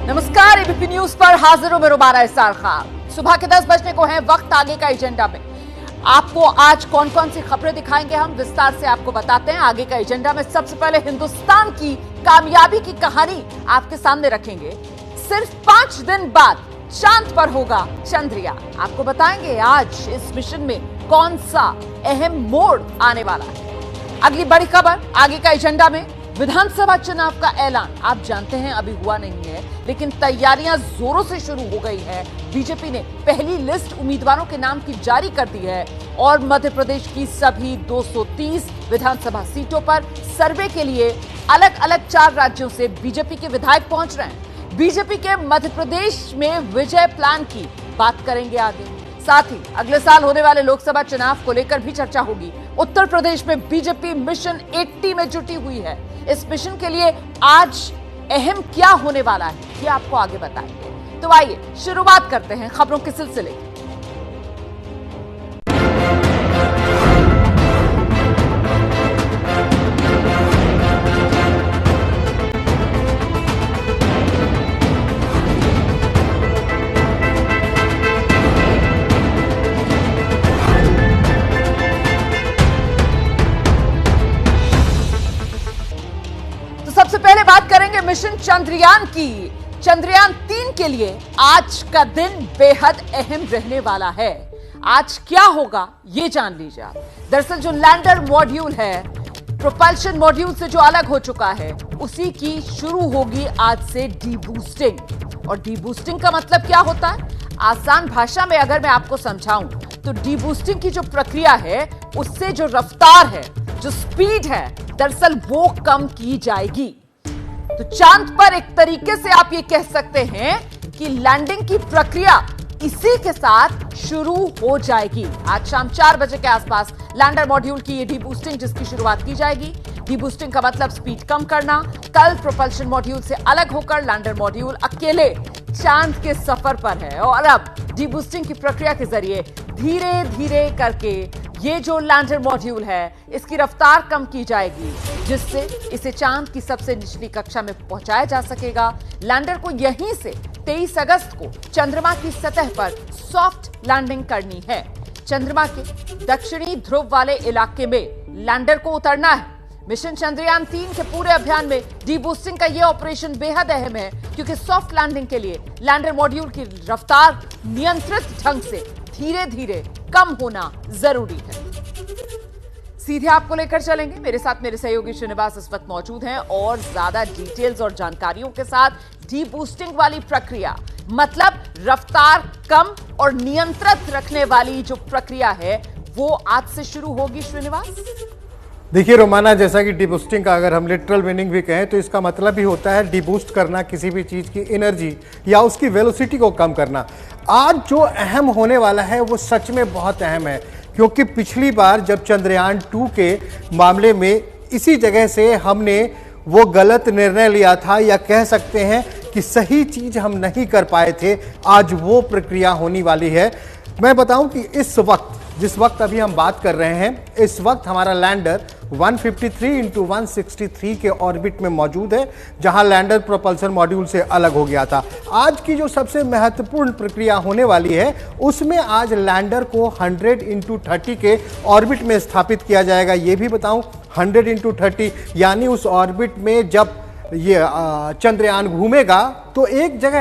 नमस्कार, ABP news पर हाजिर हूं मैं रुबारा इसार खान। सुबह के 10 बजने को है वक्त। आगे का एजेंडा में आपको आज कौन कौन सी खबरें दिखाएंगे, हम विस्तार से आपको बताते हैं। आगे का एजेंडा में सबसे पहले हिंदुस्तान की कामयाबी की कहानी आपके सामने रखेंगे। सिर्फ 5 दिन बाद चांद पर होगा चंद्रयान। आपको बताएंगे आज इस मिशन में कौन सा अहम मोड़ आने वाला है। अगली बड़ी खबर आगे का एजेंडा में विधानसभा चुनाव का ऐलान। आप जानते हैं अभी हुआ नहीं है, लेकिन तैयारियां जोरों से शुरू हो गई है। बीजेपी ने पहली लिस्ट उम्मीदवारों के नाम की जारी कर दी है और मध्य प्रदेश की सभी 230 विधानसभा सीटों पर सर्वे के लिए अलग अलग 4 राज्यों से बीजेपी के विधायक पहुंच रहे हैं। बीजेपी के मध्य प्रदेश में विजय प्लान की बात करेंगे आगे। साथ ही अगले साल होने वाले लोकसभा चुनाव को लेकर भी चर्चा होगी। उत्तर प्रदेश में बीजेपी मिशन 80 में जुटी हुई है। इस मिशन के लिए आज अहम क्या होने वाला है, ये आपको आगे बताएंगे। तो आइए शुरुआत करते हैं खबरों के सिलसिले की। सबसे पहले बात करेंगे मिशन चंद्रयान की। चंद्रयान 3 के लिए आज का दिन बेहद अहम रहने वाला है। आज क्या होगा ये जान लीजिए आप। दरअसल जो लैंडर मॉड्यूल है, प्रोपल्शन मॉड्यूल से जो अलग हो चुका है, उसी की शुरू होगी आज से डीबूस्टिंग। और डीबूस्टिंग का मतलब क्या होता है? आसान भाषा में अगर मैं आपको समझाऊं तो डीबूस्टिंग की जो प्रक्रिया है, उससे जो रफ्तार है, जो स्पीड है, दरअसल वो कम की जाएगी। तो चांद पर एक तरीके से आप ये कह सकते हैं कि लैंडिंग की प्रक्रिया इसी के साथ शुरू हो जाएगी। आज शाम 4 बजे के आसपास लैंडर मॉड्यूल की ये डीबूस्टिंग जिसकी शुरुआत की जाएगी। डीबूस्टिंग का मतलब स्पीड कम करना। कल प्रोपल्शन मॉड्यूल से अलग होकर लैंडर मॉड्यूल अकेले चांद के सफर पर है और अब डीबूस्टिंग की प्रक्रिया के जरिए धीरे धीरे करके ये जो लैंडर मॉड्यूल है, इसकी रफ्तार कम की जाएगी, जिससे इसे चांद की सबसे निचली कक्षा में पहुंचाया जा सकेगा। लैंडर को यहीं से 23 अगस्त को चंद्रमा की सतह पर सॉफ्ट लैंडिंग करनी है। चंद्रमा के दक्षिणी ध्रुव वाले इलाके में लैंडर को उतरना है। मिशन चंद्रयान 3 के पूरे अभियान में डीबूस्टिंग का यह ऑपरेशन बेहद अहम है, क्योंकि सॉफ्ट लैंडिंग के लिए लैंडर मॉड्यूल की रफ्तार नियंत्रित ढंग से धीरे धीरे कम होना जरूरी है। सीधे आपको लेकर चलेंगे। मेरे साथ मेरे सहयोगी श्रीनिवास इस वक्त मौजूद हैं और ज्यादा डिटेल्स और जानकारियों के साथ डीबूस्टिंग वाली प्रक्रिया, मतलब रफ्तार कम और नियंत्रित रखने वाली जो प्रक्रिया है, वो आज से शुरू होगी। श्रीनिवास, देखिए रोमाना, जैसा कि डीबूस्टिंग का अगर हम लिटरल मीनिंग भी कहें तो इसका मतलब ही होता है डीबूस्ट करना, किसी भी चीज़ की एनर्जी या उसकी वेलोसिटी को कम करना। आज जो अहम होने वाला है वो सच में बहुत अहम है, क्योंकि पिछली बार जब चंद्रयान 2 के मामले में इसी जगह से हमने वो गलत निर्णय लिया था, या कह सकते हैं कि सही चीज़ हम नहीं कर पाए थे, आज वो प्रक्रिया होने वाली है। मैं बताऊं कि इस वक्त, जिस वक्त अभी हम बात कर रहे हैं, इस वक्त हमारा लैंडर 153x163 के ऑर्बिट में मौजूद है, जहां लैंडर प्रोपल्सन मॉड्यूल से अलग हो गया था। आज की जो सबसे महत्वपूर्ण प्रक्रिया होने वाली है, उसमें आज लैंडर को 100x30 के ऑर्बिट में स्थापित किया जाएगा। ये भी बताऊं, 100x30 यानी उस ऑर्बिट में जब ये चंद्रयान घूमेगा तो एक जगह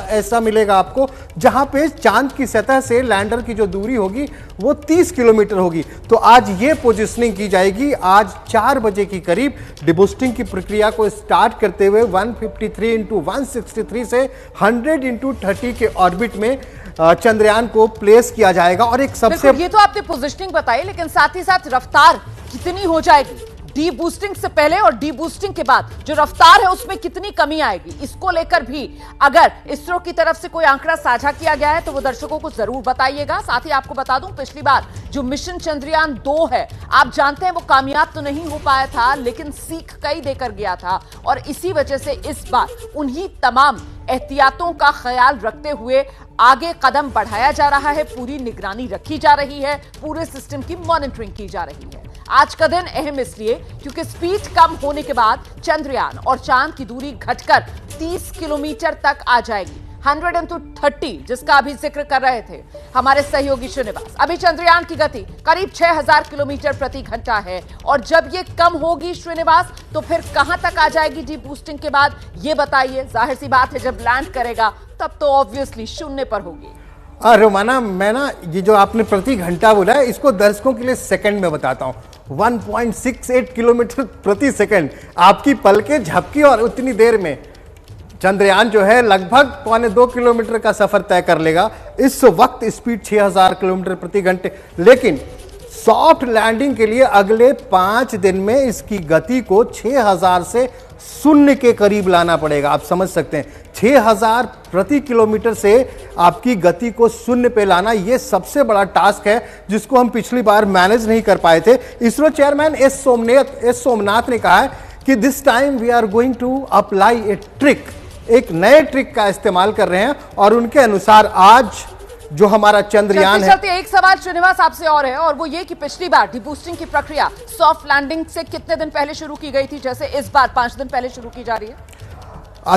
ऐसा मिलेगा आपको जहां पे चांद की सतह से लैंडर की जो दूरी होगी वो 30 किलोमीटर होगी। तो आज ये पोजीशनिंग की जाएगी। आज 4 बजे के करीब डीबूस्टिंग की प्रक्रिया को स्टार्ट करते हुए 153x163 से 100x30 के ऑर्बिट में चंद्रयान को प्लेस किया जाएगा। और एक सबसे, ये तो आपने पोजीशनिंग बताई, लेकिन साथ ही साथ रफ्तार कितनी हो जाएगी? डीबूस्टिंग से पहले और डीबूस्टिंग के बाद जो रफ्तार है उसमें कितनी कमी आएगी, इसको लेकर भी अगर इसरो की तरफ से कोई आंकड़ा साझा किया गया है तो वो दर्शकों को जरूर बताइएगा। साथ ही आपको बता दूं, पिछली बार जो मिशन चंद्रयान 2 है, आप जानते हैं वो कामयाब तो नहीं हो पाया था, लेकिन सीख कई देकर गया था। और इसी वजह से इस बार उन्हीं तमाम एहतियातों का ख्याल रखते हुए आगे कदम बढ़ाया जा रहा है, पूरी निगरानी रखी जा रही है, पूरे सिस्टम की मॉनिटरिंग की जा रही है। आज का दिन अहम इसलिए क्योंकि स्पीड कम होने के बाद चंद्रयान और चांद की दूरी घटकर 30 किलोमीटर तक आ जाएगी। 130 जिसका अभी जिक्र कर रहे थे हमारे सहयोगी श्रीनिवास। अभी चंद्रयान की गति करीब 6000 किलोमीटर प्रति घंटा है और जब ये कम होगी श्रीनिवास तो फिर कहां तक आ जाएगी डी बूस्टिंग के बाद, ये बताइए। जाहिर सी बात है जब लैंड करेगा तब तो ऑब्वियसली शून्य पर होगी। रोमाना, मैं ना ये जो आपने प्रति घंटा बोला है इसको दर्शकों के लिए सेकंड में बताता हूं। 1.68 किलोमीटर प्रति सेकंड, आपकी पलकें झपकी और उतनी देर में चंद्रयान जो है लगभग 1.25 किलोमीटर का सफर तय कर लेगा। इस वक्त स्पीड 6000 किलोमीटर प्रति घंटे, लेकिन सॉफ्ट लैंडिंग के लिए अगले 5 दिन में इसकी गति को 6000 से शून्य के करीब लाना पड़ेगा। आप समझ सकते हैं 6000 प्रति किलोमीटर से आपकी गति को शून्य पे लाना, यह सबसे बड़ा टास्क है जिसको हम पिछली बार मैनेज नहीं कर पाए थे। इसरो चेयरमैन एस सोमनाथ ने कहा है कि this time we are going to apply a trick, एक नए ट्रिक का इस्तेमाल कर रहे हैं और उनके अनुसार आज जो हमारा चंद्रयान है। एक सवाल श्रीनिवास आपसे और है, और वो ये कि पिछली बार डीबूस्टिंग की प्रक्रिया सॉफ्ट लैंडिंग से कितने दिन पहले शुरू की गई थी, जैसे इस बार 5 दिन पहले शुरू की जा रही है?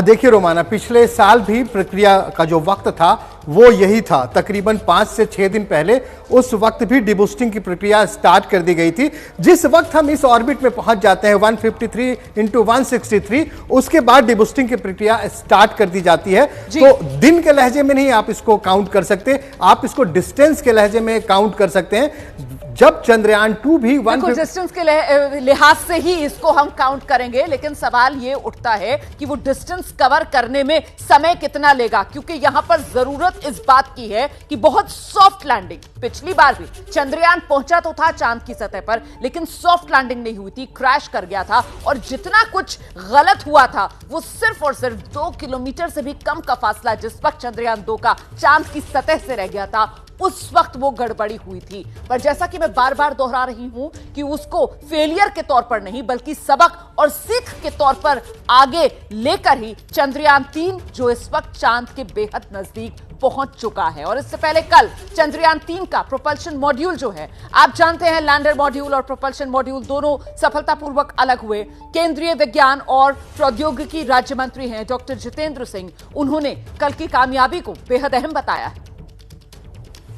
देखिए रोमाना, पिछले साल भी प्रक्रिया का जो वक्त था वो यही था, तकरीबन 5 से 6 दिन पहले। उस वक्त भी डीबूस्टिंग की प्रक्रिया स्टार्ट कर दी गई थी। जिस वक्त हम इस ऑर्बिट में पहुंच जाते हैं 153 × 163, उसके बाद डीबूस्टिंग की प्रक्रिया स्टार्ट कर दी जाती है। तो दिन के लहजे में नहीं आप इसको काउंट कर सकते, आप इसको डिस्टेंस के लहजे में काउंट कर सकते हैं। जब चंद्रयान 2 भी डिस्टेंस के लिहाज से ही इसको हम काउंट करेंगे, लेकिन सवाल ये उठता है कि वो डिस्टेंस कवर करने में समय कितना लेगा, क्योंकि यहां पर जरूरत इस बात की है कि बहुत सॉफ्ट लैंडिंग। पिछली बार भी चंद्रयान पहुंचा तो था चांद की सतह पर, लेकिन सॉफ्ट लैंडिंग नहीं हुई थी, क्रैश कर गया था। और जितना कुछ गलत हुआ था वो सिर्फ और सिर्फ 2 किलोमीटर से भी कम का फासला जिस वक्त चंद्रयान 2 का चांद की सतह से रह गया था, उस वक्त वो गड़बड़ी हुई थी। पर जैसा कि मैं बार बार दोहरा रही हूं कि उसको फेलियर के तौर पर नहीं बल्कि सबक और सीख के तौर पर आगे लेकर ही चंद्रयान 3 जो इस वक्त चांद के बेहद नजदीक पहुंच चुका है। और इससे पहले कल चंद्रयान 3 का प्रोपल्शन मॉड्यूल जो है, आप जानते हैं लैंडर मॉड्यूल और प्रोपल्शन मॉड्यूल दोनों सफलतापूर्वक अलग हुए। केंद्रीय विज्ञान और प्रौद्योगिकी राज्य मंत्री हैं डॉक्टर जितेंद्र सिंह, उन्होंने कल की कामयाबी को बेहद अहम बताया है।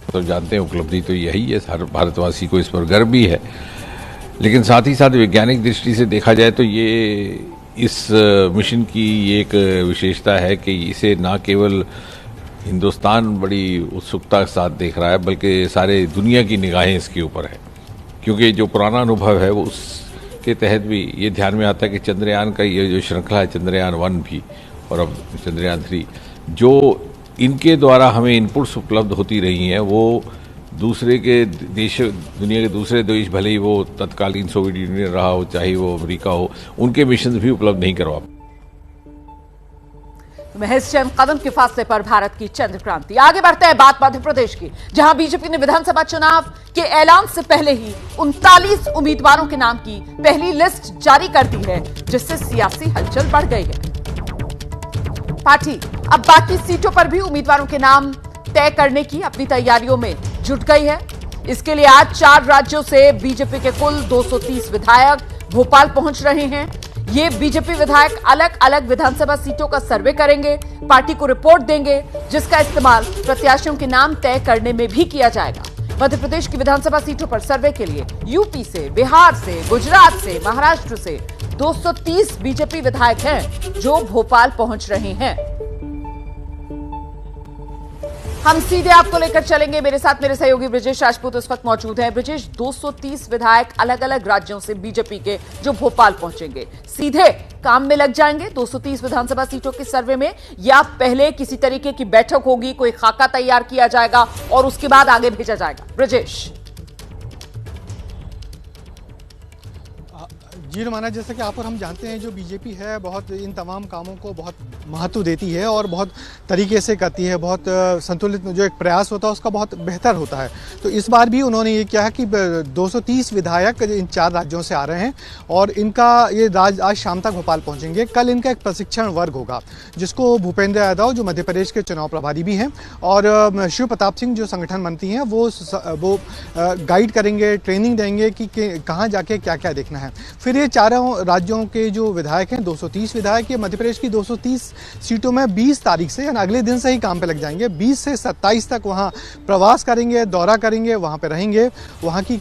तो जानते हैं उपलब्धि तो यही है, हर भारतवासी को इस पर गर्व भी है, लेकिन साथ ही साथ वैज्ञानिक दृष्टि से देखा जाए तो ये इस मिशन की एक विशेषता है कि इसे ना केवल हिंदुस्तान बड़ी उत्सुकता के साथ देख रहा है बल्कि सारे दुनिया की निगाहें इसके ऊपर है, क्योंकि जो पुराना अनुभव है वो उसके तहत भी ये ध्यान में आता है कि चंद्रयान का ये जो श्रृंखला है, चंद्रयान 1 भी और अब चंद्रयान 3, जो इनके द्वारा हमें इनपुट्स उपलब्ध होती रही हैं, वो दूसरे के देश, दुनिया के दूसरे देश, भले ही वो तत्कालीन सोवियत यूनियन रहा हो चाहे वो अमेरिका हो, उनके मिशन भी उपलब्ध नहीं करवा। महज चंद कदम के फासले पर भारत की चंद्र क्रांति। आगे बढ़ते हैं बात मध्य प्रदेश की, जहां बीजेपी ने विधानसभा चुनाव के ऐलान से पहले ही 39 उम्मीदवारों के नाम की पहली लिस्ट जारी कर दी है, जिससे सियासी हलचल बढ़ गई है। पार्टी अब बाकी सीटों पर भी उम्मीदवारों के नाम तय करने की अपनी तैयारियों में जुट गई है। इसके लिए आज 4 राज्यों से बीजेपी के कुल 230 विधायक भोपाल पहुंच रहे हैं। ये बीजेपी विधायक अलग अलग विधानसभा सीटों का सर्वे करेंगे, पार्टी को रिपोर्ट देंगे, जिसका इस्तेमाल प्रत्याशियों के नाम तय करने में भी किया जाएगा। मध्य प्रदेश की विधानसभा सीटों पर सर्वे के लिए यूपी से, बिहार से, गुजरात से, महाराष्ट्र से 230 बीजेपी विधायक हैं जो भोपाल पहुंच रहे हैं। हम सीधे आपको लेकर चलेंगे, मेरे साथ मेरे सहयोगी ब्रिजेश राजपूत इस वक्त मौजूद हैं। ब्रिजेश, 230 विधायक अलग अलग राज्यों से बीजेपी के जो भोपाल पहुंचेंगे, सीधे काम में लग जाएंगे 230 विधानसभा सीटों के सर्वे में, या पहले किसी तरीके की बैठक होगी, कोई खाका तैयार किया जाएगा और उसके बाद आगे भेजा जाएगा? ब्रिजेश। जी रोमाना, जैसा कि आप और हम जानते हैं, जो बीजेपी है बहुत इन तमाम कामों को बहुत महत्व देती है और बहुत तरीके से करती है। बहुत संतुलित जो एक प्रयास होता है उसका बहुत बेहतर होता है। तो इस बार भी उन्होंने ये किया है कि 230 विधायक इन 4 राज्यों से आ रहे हैं और इनका ये आज शाम तक भोपाल पहुंचेंगे। कल इनका एक प्रशिक्षण वर्ग होगा जिसको भूपेंद्र यादव, जो मध्य प्रदेश के चुनाव प्रभारी भी हैं, और शिव प्रताप सिंह, जो संगठन मंत्री हैं, वो गाइड करेंगे, ट्रेनिंग देंगे कि कहाँ जाके क्या क्या देखना है। फिर ये चारों राज्यों के जो विधायक हैं, 230 विधायक, ये मध्य प्रदेश की 230 सीटों में 20 तारीख से यानी अगले दिन से ही काम पे लग जाएंगे। 20 से 27 तक वहाँ प्रवास करेंगे, दौरा करेंगे, वहाँ पे रहेंगे। वहाँ की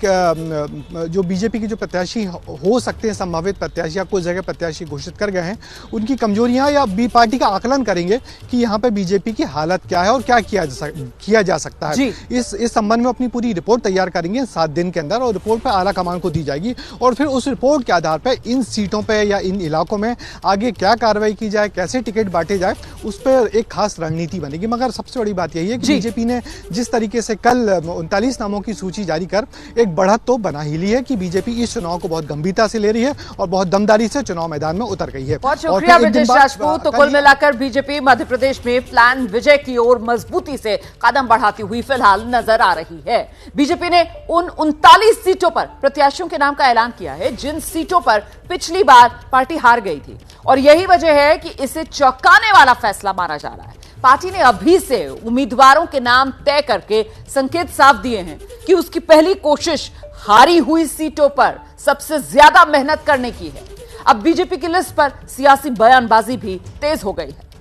जो बीजेपी के जो प्रत्याशी हो सकते हैं, संभावित प्रत्याशी या कुछ जगह प्रत्याशी घोषित कर गए हैं, उनकी कमजोरियाँ या बी पार्टी का आकलन करेंगे कि यहाँ पे बीजेपी की हालत क्या है और क्या किया जा सकता है। इस संबंध में अपनी पूरी रिपोर्ट तैयार करेंगे 7 दिन के अंदर और रिपोर्ट पर आला कमान को दी जाएगी और फिर उस रिपोर्ट के आधार पर इन सीटों पे या इन इलाकों में आगे क्या कार्रवाई की जाए, कैसे टिकट बांटे जाए, उस पर एक खास रणनीति बनेगी। मगर सबसे बड़ी बात यही है कि बीजेपी ने जिस तरीके से कल 39 नामों की सूची जारी कर एक बढ़त तो बना ही ली है कि बीजेपी इस चुनाव को बहुत गंभीरता से ले रही है और बहुत दमदारी से चुनाव मैदान में उतर गई है। बहुत शुक्रिया ब्रजेश राजपूत। तो कुल मिलाकर बीजेपी मध्य प्रदेश में प्लान विजय की ओर मजबूती से कदम बढ़ाती हुई फिलहाल नजर आ रही है। बीजेपी ने उन 39 सीटों पर प्रत्याशियों के नाम का ऐलान किया है जिन सीटों पर पिछली बार पार्टी हार गई थी और यही वजह है कि इसे चौंकाने वाला फैसला माना जा रहा है। पार्टी ने अभी से उम्मीदवारों के नाम तय करके संकेत साफ दिए हैं कि उसकी पहली कोशिश हारी हुई सीटों पर सबसे ज्यादा मेहनत करने की है। अब बीजेपी की लिस्ट पर सियासी बयानबाजी भी तेज हो गई है।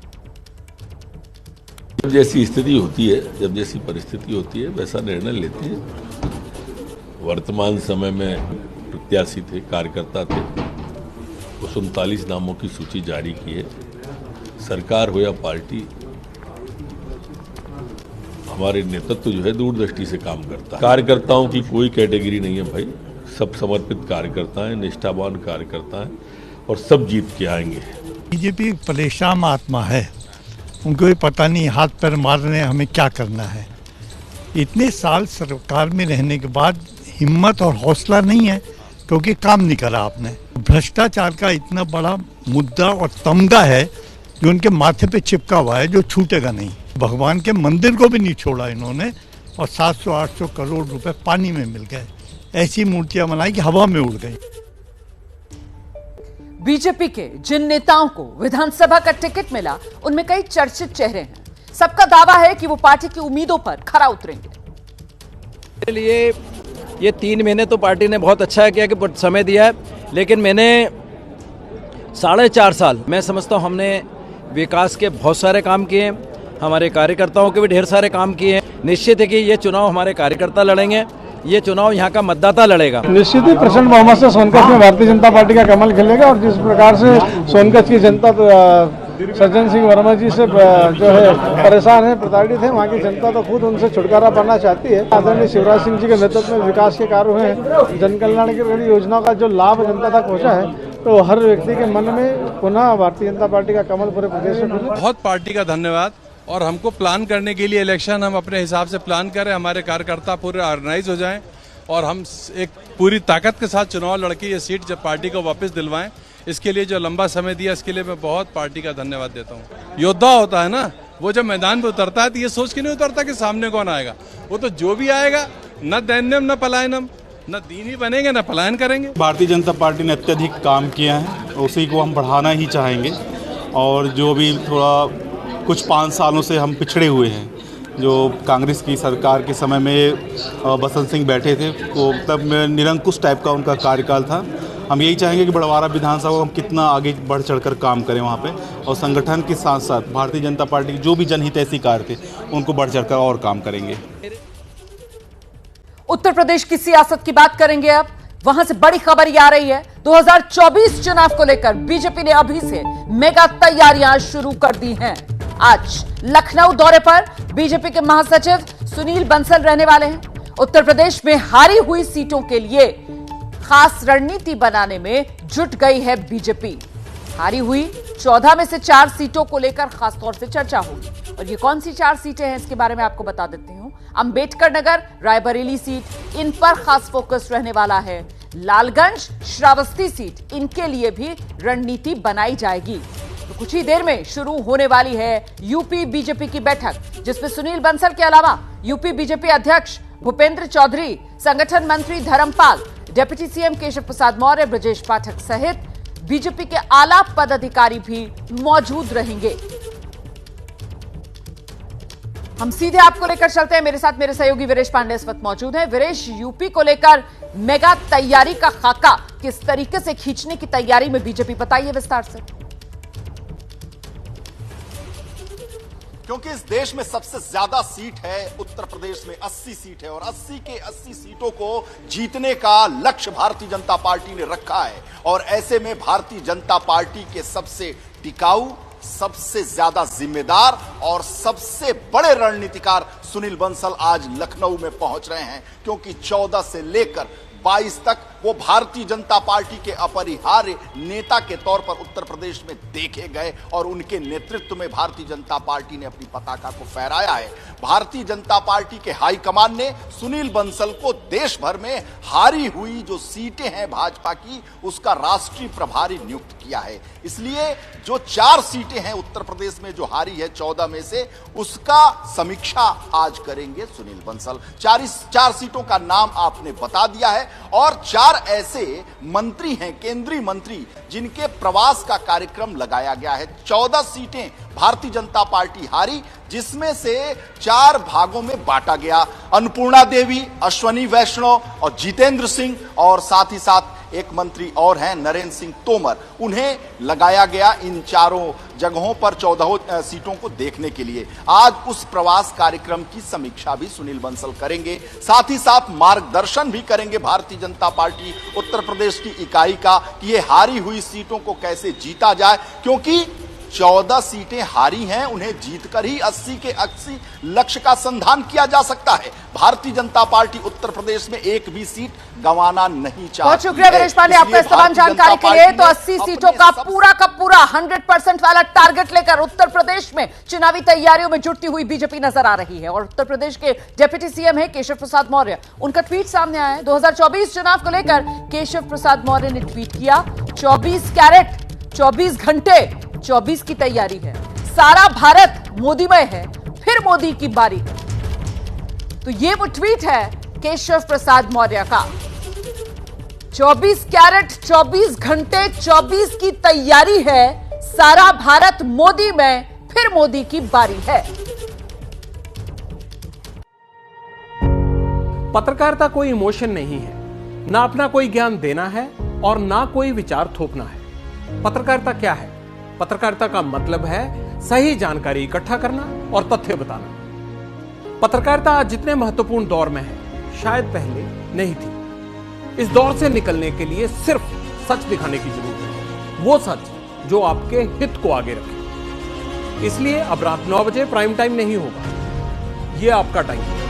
जब जैसी स्थिति होती है, जब जैसी परिस्थिति होती है, वैसा निर्णय लेते हैं। वर्तमान समय में प्रत्याशी थे, कार्यकर्ता थे, उस 39 नामों की सूची जारी की है। सरकार हो या पार्टी, हमारे नेतृत्व जो है दूरदृष्टि से काम करता है। कार्यकर्ताओं की कोई कैटेगरी नहीं है भाई, सब समर्पित कार्यकर्ता हैं, निष्ठावान कार्यकर्ता हैं और सब जीत के आएंगे। बीजेपी परेशान आत्मा है, उनको भी पता नहीं हाथ पैर मारने हमें क्या करना है। इतने साल सरकार में रहने के बाद हिम्मत और हौसला नहीं है क्योंकि काम नहीं करा आपने। भ्रष्टाचार का इतना बड़ा मुद्दा और तमगा है जो उनके माथे पे चिपका हुआ है, जो छूटेगा नहीं। भगवान के मंदिर को भी नहीं छोड़ा इन्होंने और 700-800 करोड़ रुपए पानी में मिल गए। ऐसी मूर्तियां बनाई कि हवा में उड़ गई। बीजेपी के जिन नेताओं को विधानसभा का टिकट मिला उनमें कई चर्चित चेहरे हैं। सबका दावा है कि वो पार्टी की उम्मीदों पर खरा उतरेंगे। मेरे लिए ये 3 महीने तो पार्टी ने बहुत अच्छा किया कि समय दिया है, लेकिन मैंने 4.5 साल मैं समझता हूँ हमने विकास के बहुत सारे काम किए हैं, हमारे कार्यकर्ताओं के भी ढेर सारे काम किए हैं। निश्चित है कि ये चुनाव हमारे कार्यकर्ता लड़ेंगे, ये चुनाव यहाँ का मतदाता लड़ेगा। निश्चित ही प्रचंड बहुमत से सोनकच्छ में भारतीय जनता पार्टी का कमल खिलेगा और जिस प्रकार से सोनकच्छ की जनता सज्जन सिंह वर्मा जी से जो है परेशान है, प्रताड़ित है, वहाँ की जनता तो खुद उनसे छुटकारा पाना चाहती है। आदरणीय शिवराज सिंह जी के नेतृत्व में विकास के कार्य हुए हैं, जन कल्याण की योजनाओं का जो लाभ जनता तक पहुँचा है, तो हर व्यक्ति के मन में पुनः भारतीय जनता पार्टी का कमल पूरे प्रदेश में खुले। बहुत पार्टी का धन्यवाद। और हमको प्लान करने के लिए इलेक्शन हम अपने हिसाब से प्लान करें, हमारे कार्यकर्ता पूरे ऑर्गेनाइज हो जाएं और हम एक पूरी ताकत के साथ चुनाव लड़के ये सीट जब पार्टी को वापस दिलवाएं। इसके लिए जो लंबा समय दिया, इसके लिए मैं बहुत पार्टी का धन्यवाद देता हूँ। योद्धा होता है ना, वो जब मैदान पे उतरता है तो ये सोच के नहीं उतरता कि सामने कौन आएगा, वो तो जो भी आएगा, न दैन्यम न पलायनम, न दीन ही बनेंगे न पलायन करेंगे। भारतीय जनता पार्टी ने अत्यधिक काम किया है, उसी को हम बढ़ाना ही चाहेंगे। और जो भी थोड़ा कुछ 5 सालों से हम पिछड़े हुए हैं, जो कांग्रेस की सरकार के समय में बसंत सिंह बैठे थे, तो तब निरंकुश टाइप का उनका कार्यकाल था। हम यही चाहेंगे कि बड़वारा विधानसभा हम कितना आगे बढ़ चढ़कर काम करें वहाँ पे, और संगठन के साथ साथ भारतीय जनता पार्टी के जो भी जनहितैषी कार्य थे उनको बढ़ चढ़कर और काम करेंगे। उत्तर प्रदेश की सियासत की बात करेंगे अब। वहां से बड़ी खबर ये आ रही है, 2024 चुनाव को लेकर बीजेपी ने अभी से मेगा तैयारियां शुरू कर दी हैं। आज लखनऊ दौरे पर बीजेपी के महासचिव सुनील बंसल रहने वाले हैं। उत्तर प्रदेश में हारी हुई सीटों के लिए खास रणनीति बनाने में जुट गई है बीजेपी। हारी हुई 14 में से 4 सीटों को लेकर खासतौर से चर्चा होगी और ये कौन सी 4 सीटें हैं इसके बारे में आपको बता देती हूं। अंबेडकर नगर, रायबरेली सीट, इन पर खास फोकस रहने वाला है। लालगंज, श्रावस्ती सीट, इनके लिए भी रणनीति बनाई जाएगी। तो कुछ ही देर में शुरू होने वाली है यूपी बीजेपी की बैठक, जिसमें सुनील बंसल के अलावा यूपी बीजेपी अध्यक्ष भूपेंद्र चौधरी, संगठन मंत्री धर्मपाल, डिप्टी सीएम केशव प्रसाद मौर्य, ब्रजेश पाठक सहित बीजेपी के आला पदाधिकारी भी मौजूद रहेंगे। हम सीधे आपको लेकर चलते हैं। मेरे साथ मेरे सहयोगी वीरेश पांडे इस वक्त मौजूद हैं। वीरेश, यूपी को लेकर मेगा तैयारी का खाका किस तरीके से खींचने की तैयारी में बीजेपी, बताइए विस्तार से। क्योंकि इस देश में सबसे ज्यादा सीट है उत्तर प्रदेश में 80 सीट है और 80 के 80 सीटों को जीतने का लक्ष्य भारतीय जनता पार्टी ने रखा है। और ऐसे में भारतीय जनता पार्टी के सबसे टिकाऊ, सबसे ज्यादा जिम्मेदार और सबसे बड़े रणनीतिकार सुनील बंसल आज लखनऊ में पहुंच रहे हैं, क्योंकि 14 से लेकर 22 तक वो भारतीय जनता पार्टी के अपरिहार्य नेता के तौर पर उत्तर प्रदेश में देखे गए और उनके नेतृत्व में भारतीय जनता पार्टी ने अपनी पताका को फहराया है। भारतीय जनता पार्टी के हाईकमान ने सुनील बंसल को देश भर में हारी हुई जो सीटें हैं भाजपा की, उसका राष्ट्रीय प्रभारी नियुक्त किया है। इसलिए जो 4 सीटें हैं उत्तर प्रदेश में जो हारी है 14 में से, उसका समीक्षा आज करेंगे सुनील बंसल। 4 सीटों का नाम आपने बता दिया है और 4 ऐसे मंत्री हैं, केंद्रीय मंत्री, जिनके प्रवास का कार्यक्रम लगाया गया है। 14 सीटें भारतीय जनता पार्टी हारी, जिसमें से 4 भागों में बांटा गया। अन्नपूर्णा देवी, अश्वनी वैष्णव और जितेंद्र सिंह, और साथ ही साथ एक मंत्री और हैं नरेंद्र सिंह तोमर, उन्हें लगाया गया इन 4 जगहों पर 14 सीटों को देखने के लिए। आज उस प्रवास कार्यक्रम की समीक्षा भी सुनील बंसल करेंगे, साथ ही साथ मार्गदर्शन भी करेंगे भारतीय जनता पार्टी उत्तर प्रदेश की इकाई का कि ये हारी हुई सीटों को कैसे जीता जाए, क्योंकि 14 सीटें हारी हैं, उन्हें जीतकर ही 80 के 80 लक्ष्य का संधान किया जा सकता है। भारतीय जनता पार्टी उत्तर प्रदेश में एक भी सीट गंवाना नहीं चाहती। बहुत शुक्रिया वीरेश पांडे आपका इस तमाम जानकारी के लिए। तो 80 सीटों का पूरा 100% वाला टारगेट लेकर उत्तर प्रदेश में चुनावी तैयारियों में जुटती हुई बीजेपी नजर आ रही है। और उत्तर प्रदेश के डिप्टी सीएम है केशव प्रसाद मौर्य, उनका ट्वीट सामने आया है। 2024 चुनाव को लेकर केशव प्रसाद मौर्य ने ट्वीट किया, 24 कैरेट 24 घंटे 24 की तैयारी है, सारा भारत मोदीमय है, फिर मोदी की बारी है। तो ये वो ट्वीट है केशव प्रसाद मौर्य का। 24 कैरेट 24 घंटे 24 की तैयारी है, सारा भारत मोदी में, फिर मोदी की बारी है। पत्रकारिता कोई इमोशन नहीं है, ना अपना कोई ज्ञान देना है और ना कोई विचार थोपना है। पत्रकारिता क्या है? पत्रकारिता का मतलब है सही जानकारी इकट्ठा करना और तथ्य बताना। पत्रकारिता आज जितने महत्वपूर्ण दौर में है, शायद पहले नहीं थी। इस दौर से निकलने के लिए सिर्फ सच दिखाने की जरूरत है, वो सच जो आपके हित को आगे रखे। इसलिए अब रात 9 बजे प्राइम टाइम नहीं होगा, ये आपका टाइम है।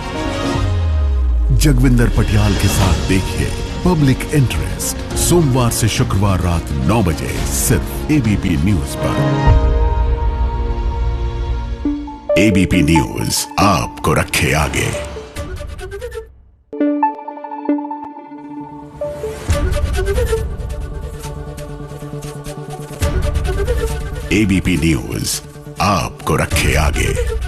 जगविंदर पटियाल के साथ देखिए पब्लिक इंटरेस्ट, सोमवार से शुक्रवार रात 9 बजे सिर्फ एबीपी न्यूज पर। एबीपी न्यूज आपको रखे आगे। एबीपी न्यूज आपको रखे आगे।